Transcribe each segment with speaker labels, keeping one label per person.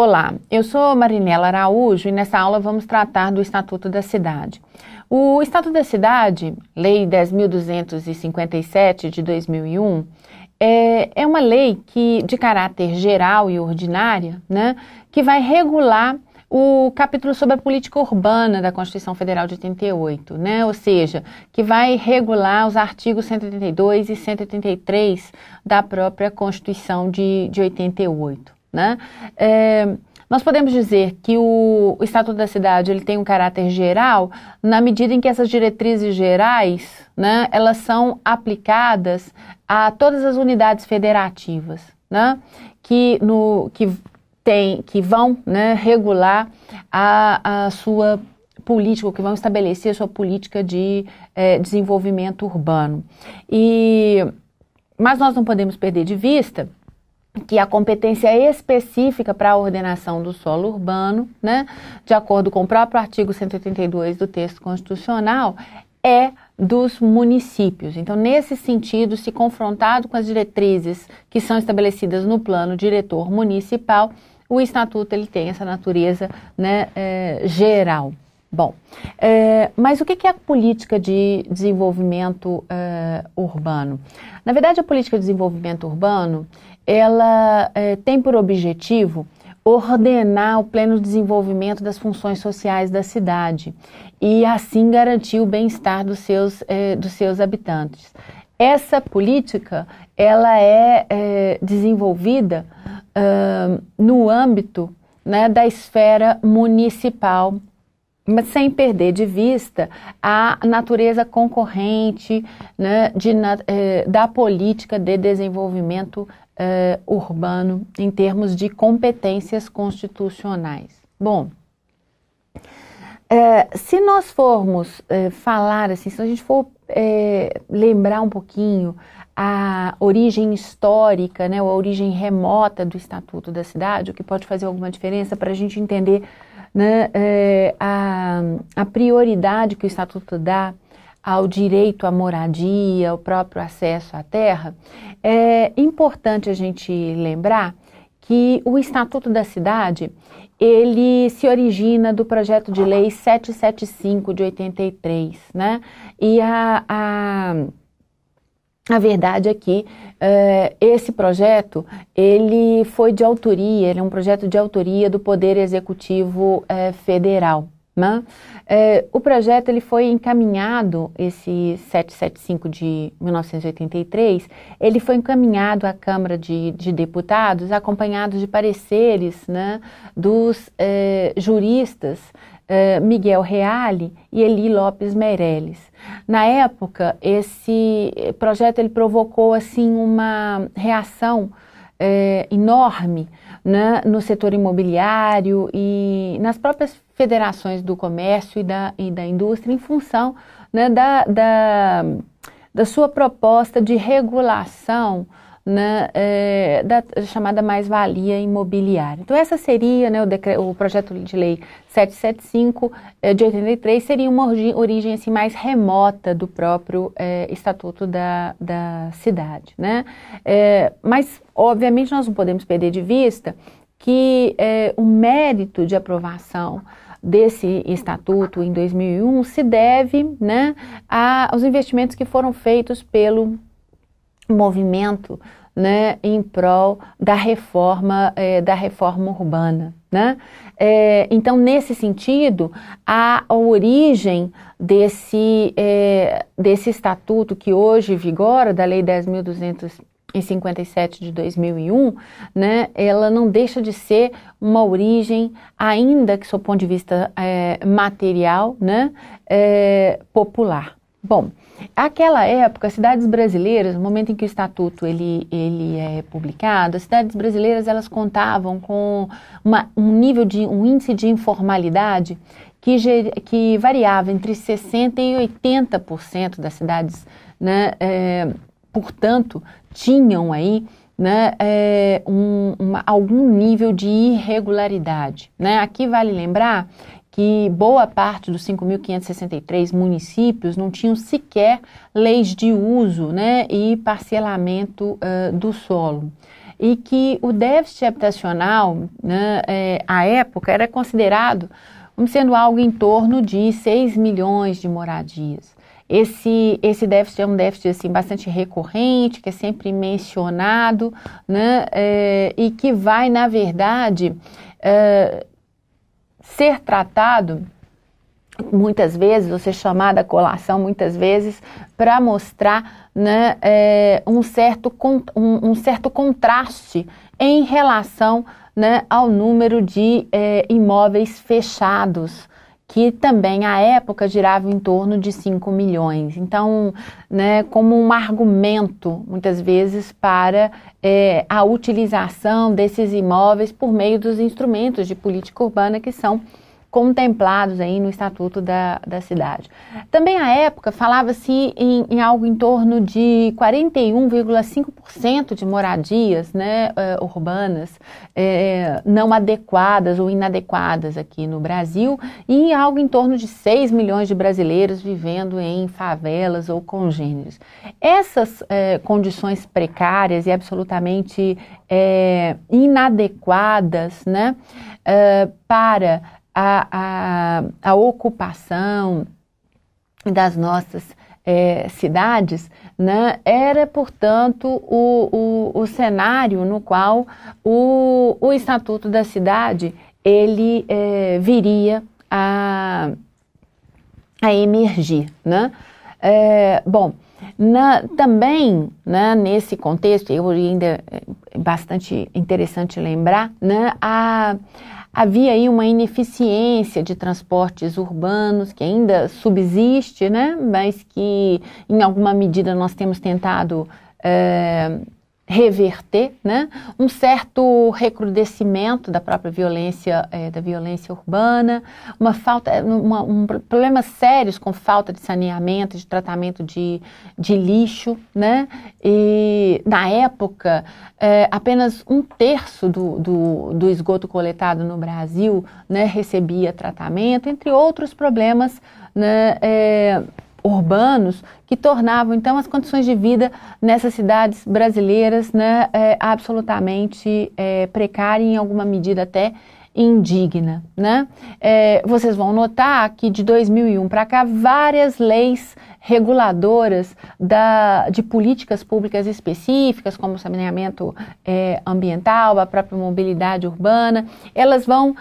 Speaker 1: Olá, eu sou Marinela Araújo e nessa aula vamos tratar do Estatuto da Cidade. O Estatuto da Cidade, Lei 10.257 de 2001, é uma lei de caráter geral e ordinária, né, que vai regular o capítulo sobre a política urbana da Constituição Federal de 88, né? Ou seja, que vai regular os artigos 182 e 183 da própria Constituição de 88, né? Nós podemos dizer que o Estatuto da Cidade ele tem um caráter geral na medida em que essas diretrizes gerais, né, elas são aplicadas a todas as unidades federativas, né, que vão, né, regular a sua política, que vão estabelecer a sua política de desenvolvimento urbano. Mas nós não podemos perder de vista que a competência específica para a ordenação do solo urbano, né, de acordo com o próprio artigo 182 do texto constitucional, é dos municípios. Então, nesse sentido, se confrontado com as diretrizes que são estabelecidas no plano diretor municipal, o Estatuto ele tem essa natureza, né, geral. Bom, mas o que é a política de desenvolvimento urbano? Na verdade, a política de desenvolvimento urbano, ela tem por objetivo ordenar o pleno desenvolvimento das funções sociais da cidade e assim garantir o bem-estar dos seus habitantes. Essa política, ela é desenvolvida no âmbito, né, da esfera municipal, mas sem perder de vista a natureza concorrente, né, da política de desenvolvimento urbano em termos de competências constitucionais. Bom, se nós formos falar assim, se a gente for lembrar um pouquinho a origem histórica, né, ou a origem remota do Estatuto da Cidade, o que pode fazer alguma diferença para a gente entender, né, a prioridade que o Estatuto dá ao direito à moradia, ao próprio acesso à terra, é importante a gente lembrar que o Estatuto da Cidade, ele se origina do projeto de lei 775 de 83, né? E a verdade é que esse projeto, ele foi de autoria, ele é um projeto de autoria do Poder Executivo Federal, né? O projeto ele foi encaminhado, esse 775 de 1983, ele foi encaminhado à Câmara de Deputados, acompanhado de pareceres, né, dos juristas Miguel Reale e Eli Lopes Meirelles. Na época, esse projeto ele provocou assim uma reação enorme, né, no setor imobiliário e nas próprias federações do comércio e da indústria, em função, né, da sua proposta de regulação, né, da chamada mais-valia imobiliária. Então, essa seria, né, o projeto de lei 775 de 83, seria uma origem assim, mais remota do próprio Estatuto da Cidade, né? Mas, obviamente, nós não podemos perder de vista que o mérito de aprovação desse estatuto em 2001 se deve, né, aos investimentos que foram feitos pelo movimento, né, em prol da reforma urbana, né? Então, nesse sentido, a origem desse estatuto que hoje vigora, da Lei 10.257 de 2001, né, ela não deixa de ser uma origem, ainda que, sob o ponto de vista material, né, popular. Bom, naquela época, as cidades brasileiras, no momento em que o Estatuto ele é publicado, as cidades brasileiras elas contavam com um índice de informalidade que variava entre 60% e 80% das cidades, né, portanto, tinham aí, né, algum nível de irregularidade, né? Aqui vale lembrar que boa parte dos 5.563 municípios não tinham sequer leis de uso, né, e parcelamento do solo. e que o déficit habitacional, né, à época, era considerado como sendo algo em torno de 6 milhões de moradias. Esse déficit é um déficit assim, bastante recorrente, que é sempre mencionado, né, e que vai, na verdade, ser tratado muitas vezes, ou ser chamada a colação muitas vezes, para mostrar, né, um certo contraste em relação, né, ao número de imóveis fechados, que também à época girava em torno de 5 milhões. Então, né, como um argumento, muitas vezes, para a utilização desses imóveis por meio dos instrumentos de política urbana que são contemplados aí no Estatuto da Cidade. Também à época falava-se em algo em torno de 41,5% de moradias, né, urbanas não adequadas ou inadequadas aqui no Brasil, e algo em torno de 6 milhões de brasileiros vivendo em favelas ou congêneres. Essas condições precárias e absolutamente inadequadas, né, para a ocupação das nossas cidades, né, era, portanto, o cenário no qual o Estatuto da Cidade ele viria a emergir, né? Bom, também, né, nesse contexto, eu ainda é bastante interessante lembrar, né, havia aí uma ineficiência de transportes urbanos que ainda subsiste, né, mas que em alguma medida nós temos tentado reverter, né, um certo recrudescimento da própria violência, da violência urbana, problemas sérios com falta de saneamento, de tratamento de lixo, né, e na época apenas 1/3 do esgoto coletado no Brasil, né, recebia tratamento, entre outros problemas, né, urbanos que tornavam então as condições de vida nessas cidades brasileiras, né, absolutamente precárias e em alguma medida até indigna, né? Vocês vão notar que de 2001 para cá várias leis reguladoras de políticas públicas específicas, como o saneamento ambiental, a própria mobilidade urbana, elas vão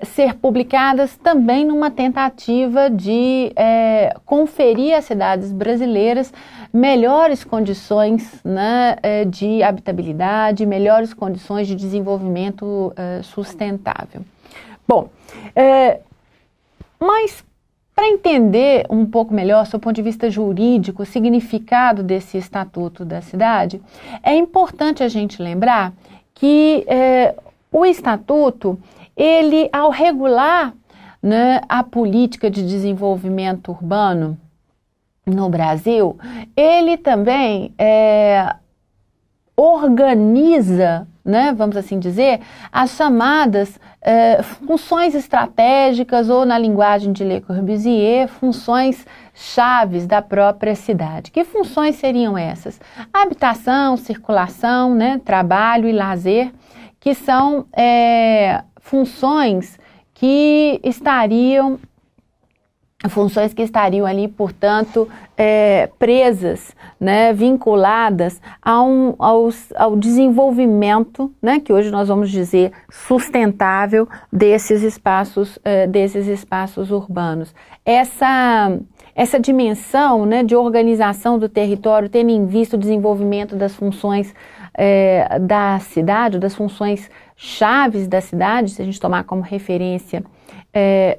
Speaker 1: ser publicadas também numa tentativa de conferir às cidades brasileiras melhores condições, né, de habitabilidade, melhores condições de desenvolvimento sustentável. Bom, mas para entender um pouco melhor, do ponto de vista jurídico, o significado desse Estatuto da Cidade, é importante a gente lembrar que o Estatuto, ele, ao regular, né, a política de desenvolvimento urbano no Brasil, ele também organiza, né, vamos assim dizer, as chamadas funções estratégicas, ou na linguagem de Le Corbusier, funções chaves da própria cidade. Que funções seriam essas? Habitação, circulação, né, trabalho e lazer, que são funções que estariam ali, portanto, presas, né, vinculadas ao desenvolvimento, né, que hoje nós vamos dizer sustentável desses espaços urbanos. Essa dimensão, né, de organização do território, tendo em vista o desenvolvimento das funções da cidade, das funções chaves da cidade, se a gente tomar como referência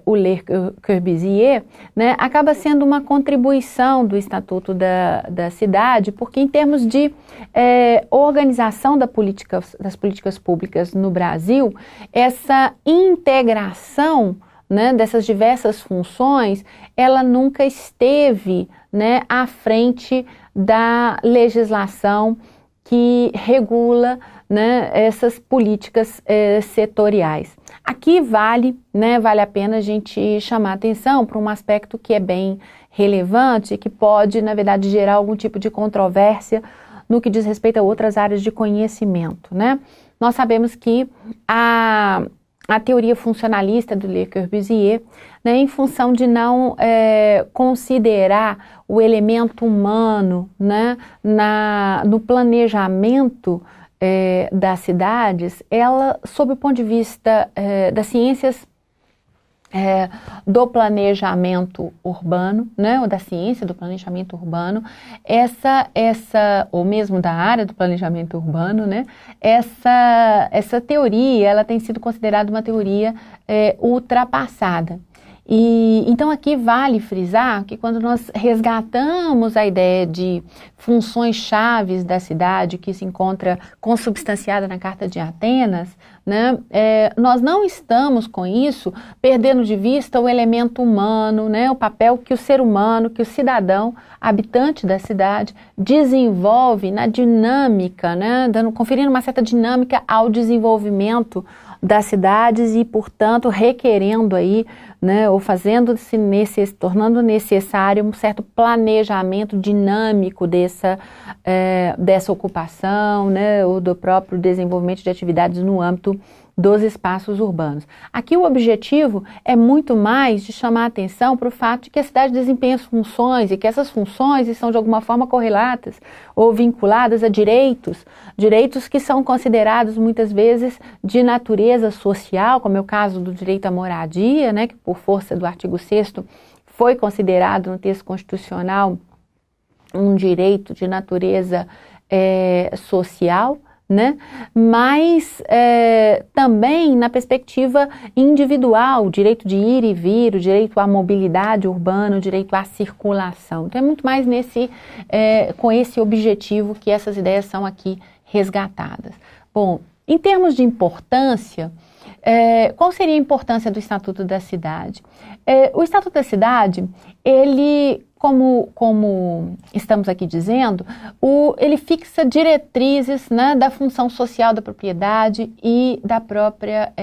Speaker 1: o Le Corbusier, né, acaba sendo uma contribuição do Estatuto da Cidade, porque em termos de organização das políticas públicas no Brasil, essa integração, né, dessas diversas funções, ela nunca esteve, né, à frente da legislação que regula, né, essas políticas setoriais. Aqui vale a pena a gente chamar atenção para um aspecto que é bem relevante, que pode, na verdade, gerar algum tipo de controvérsia no que diz respeito a outras áreas de conhecimento, né? Nós sabemos que a teoria funcionalista do Le Corbusier, né, em função de não considerar o elemento humano, né, no planejamento das cidades, ela, sob o ponto de vista das ciências do planejamento urbano, né, ou da ciência do planejamento urbano, ou mesmo da área do planejamento urbano, né, essa teoria, ela tem sido considerada uma teoria ultrapassada. E então aqui vale frisar que quando nós resgatamos a ideia de funções chaves da cidade que se encontra consubstanciada na Carta de Atenas, né, nós não estamos com isso perdendo de vista o elemento humano, né, o papel que o ser humano, que o cidadão, habitante da cidade, desenvolve na dinâmica, né, conferindo uma certa dinâmica ao desenvolvimento das cidades e, portanto, requerendo aí, né, ou tornando necessário um certo planejamento dinâmico dessa ocupação, né, ou do próprio desenvolvimento de atividades no âmbito dos espaços urbanos. Aqui o objetivo é muito mais de chamar a atenção para o fato de que a cidade desempenha funções e que essas funções estão de alguma forma correlatas ou vinculadas a direitos que são considerados muitas vezes de natureza social, como é o caso do direito à moradia, né, que por força do artigo 6º foi considerado no texto constitucional um direito de natureza social, né? Mas também na perspectiva individual, o direito de ir e vir, o direito à mobilidade urbana, o direito à circulação. Então é muito mais com esse objetivo que essas ideias são aqui resgatadas. Bom, em termos de importância, qual seria a importância do Estatuto da Cidade? O Estatuto da Cidade, ele, como estamos aqui dizendo, ele fixa diretrizes, né, da função social da propriedade e da própria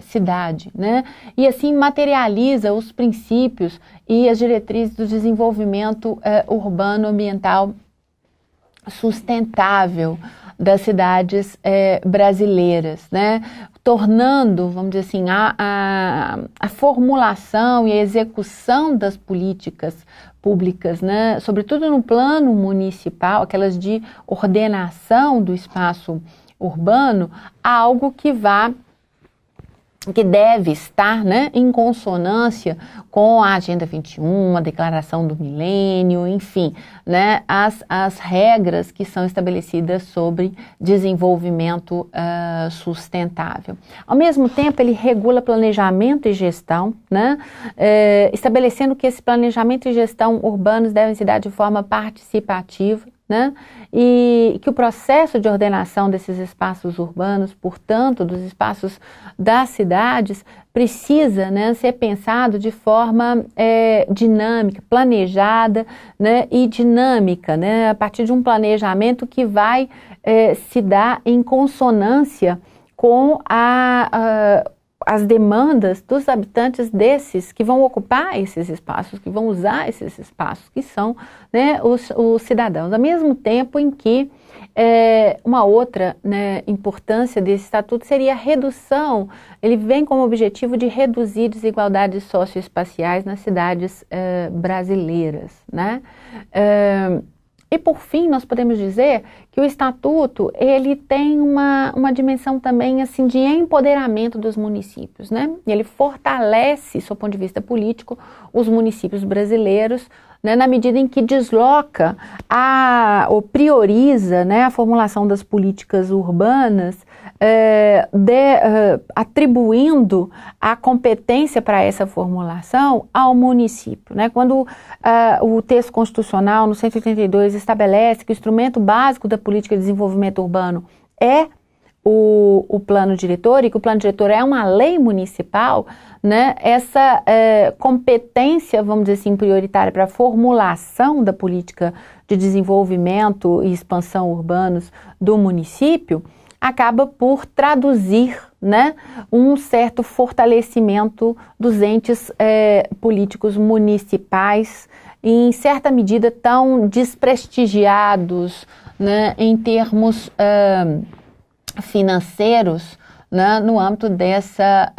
Speaker 1: cidade, né? E assim materializa os princípios e as diretrizes do desenvolvimento urbano ambiental sustentável das cidades brasileiras, né? Tornando, vamos dizer assim, a formulação e a execução das políticas públicas, né? Sobretudo no plano municipal, aquelas de ordenação do espaço urbano, algo que deve estar, né, em consonância com a Agenda 21, a Declaração do Milênio, enfim, né, as regras que são estabelecidas sobre desenvolvimento sustentável. Ao mesmo tempo, ele regula planejamento e gestão, né, estabelecendo que esse planejamento e gestão urbanos devem se dar de forma participativa, né? E que o processo de ordenação desses espaços urbanos, portanto, dos espaços das cidades, precisa, né, ser pensado de forma dinâmica, planejada, né, e dinâmica, né, a partir de um planejamento que vai se dar em consonância com as demandas dos habitantes desses que vão ocupar esses espaços, que vão usar esses espaços, que são, né, os cidadãos. Ao mesmo tempo em que uma outra, né, importância desse estatuto seria a redução, ele vem como objetivo de reduzir desigualdades socioespaciais nas cidades brasileiras, né? E por fim, nós podemos dizer que o Estatuto, ele tem uma dimensão também assim de empoderamento dos municípios, né? Ele fortalece, do ponto de vista político, os municípios brasileiros, né, na medida em que desloca ou prioriza, né, a formulação das políticas urbanas, atribuindo a competência para essa formulação ao município, né? Quando o texto constitucional, no 182, estabelece que o instrumento básico da política de desenvolvimento urbano é o plano diretor, e que o plano diretor é uma lei municipal, né, essa competência, vamos dizer assim, prioritária para a formulação da política de desenvolvimento e expansão urbanos do município, acaba por traduzir, né, um certo fortalecimento dos entes políticos municipais, em certa medida tão desprestigiados, né, em termos financeiros, né, no âmbito dessa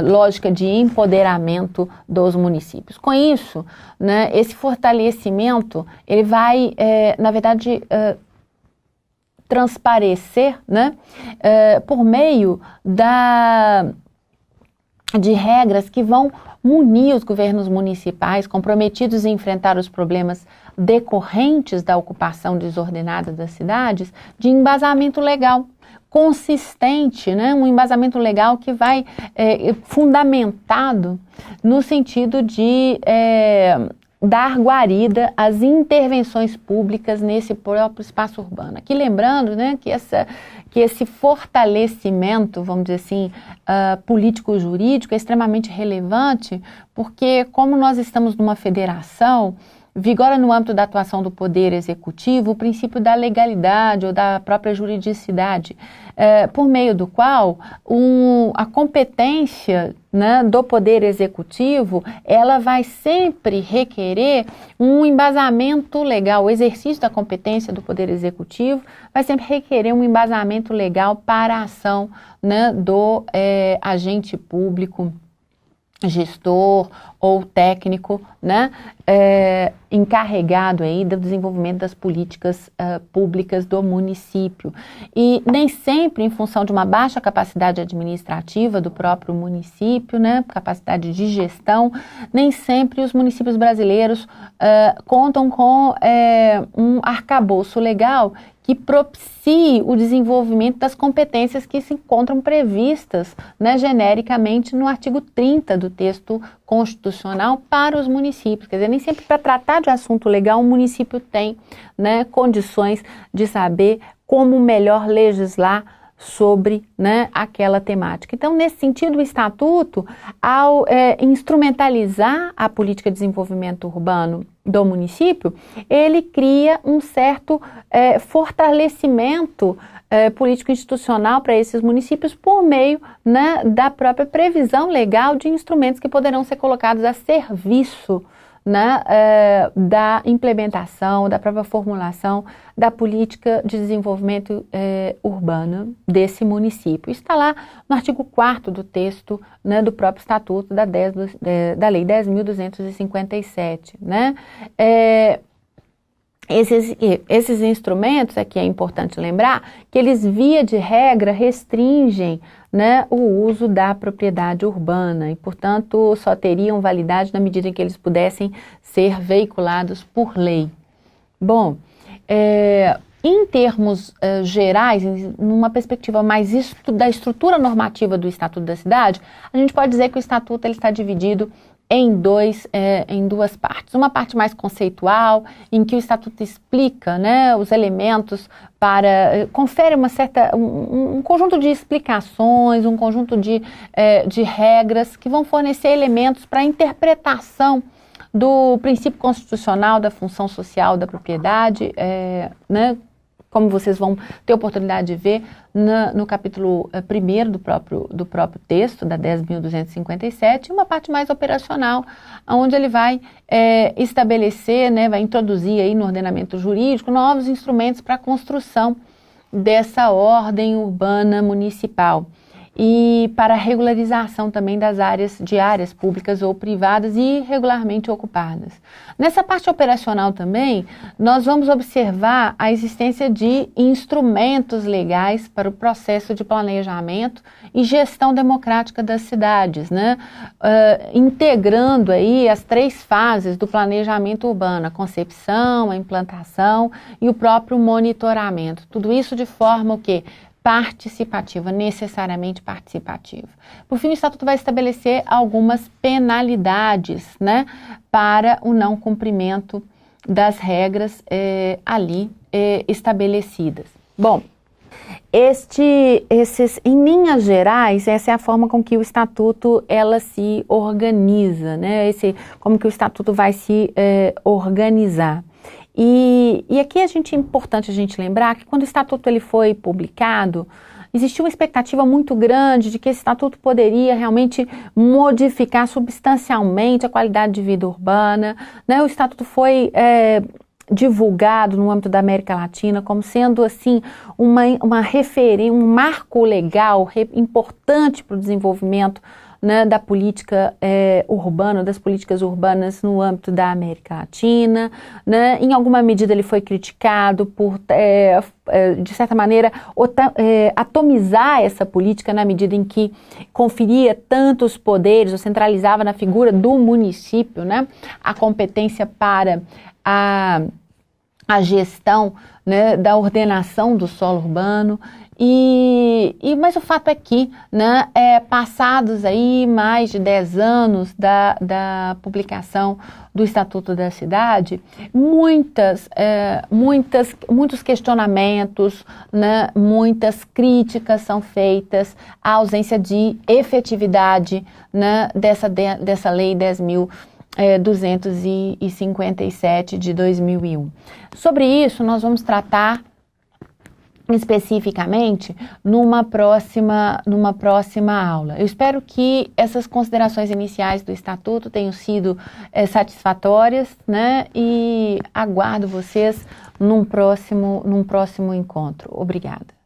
Speaker 1: lógica de empoderamento dos municípios. Com isso, né, esse fortalecimento, ele vai, na verdade, transparecer, né, por meio de regras que vão munir os governos municipais comprometidos em enfrentar os problemas decorrentes da ocupação desordenada das cidades de embasamento legal consistente, né? Um embasamento legal que vai fundamentado no sentido de dar guarida às intervenções públicas nesse próprio espaço urbano. Aqui lembrando, né, que esse fortalecimento, vamos dizer assim, político-jurídico é extremamente relevante, porque como nós estamos numa federação, vigora no âmbito da atuação do Poder Executivo o princípio da legalidade ou da própria juridicidade, por meio do qual a competência, né, do Poder Executivo, ela vai sempre requerer um embasamento legal. O exercício da competência do Poder Executivo vai sempre requerer um embasamento legal para a ação, né, do agente público, gestor ou técnico, né, encarregado aí do desenvolvimento das políticas públicas do município. E nem sempre em função de uma baixa capacidade administrativa do próprio município, né, capacidade de gestão, nem sempre os municípios brasileiros contam com um arcabouço legal que propicie o desenvolvimento das competências que se encontram previstas, né, genericamente no artigo 30 do texto constitucional para os municípios. Quer dizer, nem sempre para tratar de assunto legal o município tem, né, condições de saber como melhor legislar sobre, né, aquela temática. Então, nesse sentido, o Estatuto, ao instrumentalizar a política de desenvolvimento urbano do município, ele cria um certo fortalecimento político-institucional para esses municípios por meio, né, da própria previsão legal de instrumentos que poderão ser colocados a serviço, né, da implementação, da própria formulação da política de desenvolvimento urbano desse município. Isso está lá no artigo 4º do texto, né, do próprio Estatuto da Lei 10.257, né? Esses instrumentos, aqui é importante lembrar, que eles, via de regra, restringem, né, o uso da propriedade urbana e, portanto, só teriam validade na medida em que eles pudessem ser veiculados por lei. Bom, em termos gerais, numa perspectiva mais da estrutura normativa do Estatuto da Cidade, a gente pode dizer que o Estatuto ele está dividido em duas partes. Uma parte mais conceitual, em que o Estatuto explica, né, os elementos confere um conjunto de explicações, um conjunto de regras que vão fornecer elementos para a interpretação do princípio constitucional da função social da propriedade, né, como vocês vão ter oportunidade de ver no capítulo 1º do próprio texto, da 10.257, uma parte mais operacional, onde ele vai estabelecer, né, vai introduzir aí no ordenamento jurídico novos instrumentos para a construção dessa ordem urbana municipal e para a regularização também das áreas públicas ou privadas irregularmente ocupadas. Nessa parte operacional também, nós vamos observar a existência de instrumentos legais para o processo de planejamento e gestão democrática das cidades, né? Integrando aí as 3 fases do planejamento urbano, a concepção, a implantação e o próprio monitoramento. Tudo isso de forma o quê? Participativa, necessariamente participativa. Por fim, o Estatuto vai estabelecer algumas penalidades, né, para o não cumprimento das regras ali estabelecidas. Bom, em linhas gerais, essa é a forma com que o Estatuto ela se organiza, né, como que o Estatuto vai se organizar. E aqui é importante a gente lembrar que quando o Estatuto ele foi publicado, existia uma expectativa muito grande de que esse Estatuto poderia realmente modificar substancialmente a qualidade de vida urbana, né? O Estatuto foi divulgado no âmbito da América Latina como sendo assim uma referência, um marco legal importante para o desenvolvimento, né, da política urbana, das políticas urbanas no âmbito da América Latina, né? Em alguma medida ele foi criticado por, de certa maneira, atomizar essa política na medida em que conferia tantos poderes, ou centralizava na figura do município, né, a competência para a gestão, né, da ordenação do solo urbano. Mas o fato é que, né, passados aí mais de 10 anos da publicação do Estatuto da Cidade, muitos questionamentos, né, muitas críticas são feitas à ausência de efetividade, né, dessa Lei 10.257 de 2001. Sobre isso, nós vamos tratar especificamente numa próxima aula. Eu espero que essas considerações iniciais do Estatuto tenham sido satisfatórias, né? E aguardo vocês num próximo encontro. Obrigada.